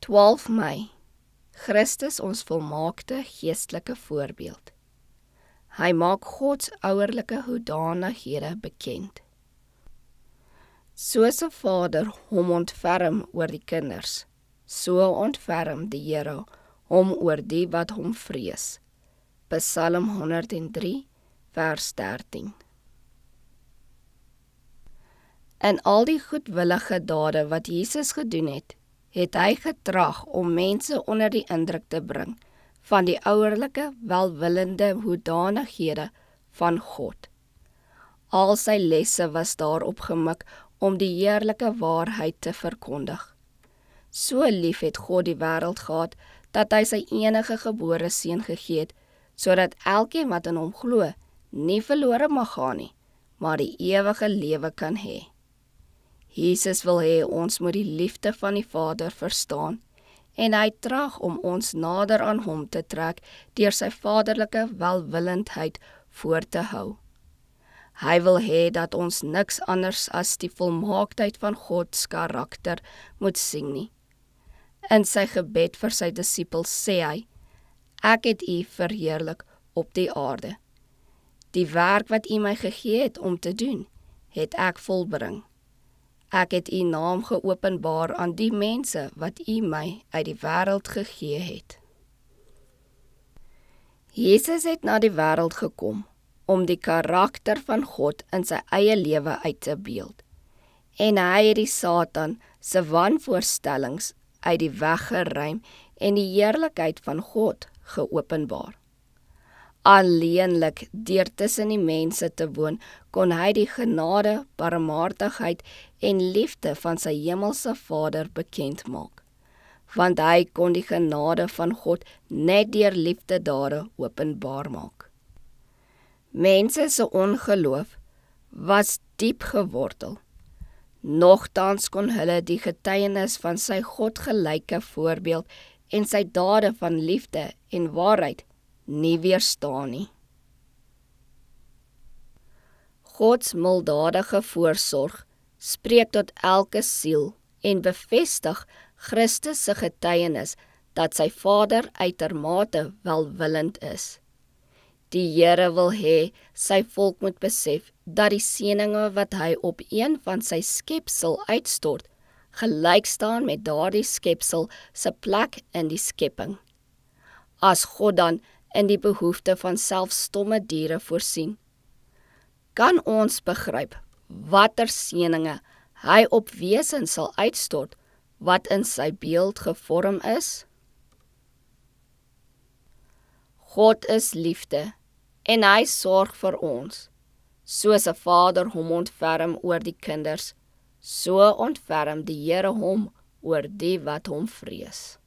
12 Mei, Christus ons volmaakte geestelike voorbeeld. Hy maak Gods ouerlike hoedanighede bekend. Soos 'n vader hom ontferm oor die kinders, so ontferm die Here hom oor die wat hom vrees. Psalm 103, vers 13. In al die goedwillige dade wat Jesus gedoen het, het hy getraag om mense onder die indruk te bring van die ouerlike, welwillende hoedanighede van God. Al sy lesse was daarop gemik om die heerlike waarheid te verkondig. So lief het God die wêreld gehad, dat hy sy enige gebore seun gegee het, sodat elkeen wat in hom glo, nie verlore mag gaan nie, maar die ewige lewe kan hê. Jesus wil hê ons moet die liefde van die Vader verstaan, en hy traag om ons nader aan hom te trek deur sy vaderlike welwillendheid voor te hou. Hy wil hê dat ons niks anders as die volmaaktheid van God se karakter moet sien nie. In sy gebed vir sy disippels sê hy, ek het u verheerlik op die aarde. Die werk wat u my gegee het om te doen, het ek volbring. Ek het u naam geopenbaar aan die mense wat u my uit die wêreld gegee het. Jesus het na die wêreld gekom om die karakter van God in sy eie lewe uit te beeld. En hy het die Satan se wanvoorstellings uit die weg geruim en die heerlikheid van God geopenbaar. Alleenlik deur tussen die mense te woon, kon hy die genade, barmhartigheid en liefde van sy hemelse Vader bekend maak. Want hy kon die genade van God net deur liefdedade openbaar maak. Mense se ongeloof was diep gewortel. Nogtans kon hulle die getuienis van sy godgelyke voorbeeld en sy dade van liefde en waarheid nie weerstaan nie. Gods milddadige voorsorg spreek tot elke siel en bevestig Christus se getuienis dat sy Vader uitermate welwillend is. Die Here wil hê sy volk moet besef dat die seëninge wat hy op een van sy skepsel uitstort, gelyk staan met daardie skepsel se plek in die skepping. As God dan in die behoefte van selfs stomme diere voorsien, kan ons begryp watter seëninge hy op wesens sal uitstort wat in sy beeld gevorm is? God is liefde en hy sorg vir ons. Soos 'n vader hom ontferm oor die kinders, so ontferm die Here hom oor die wat hom vrees.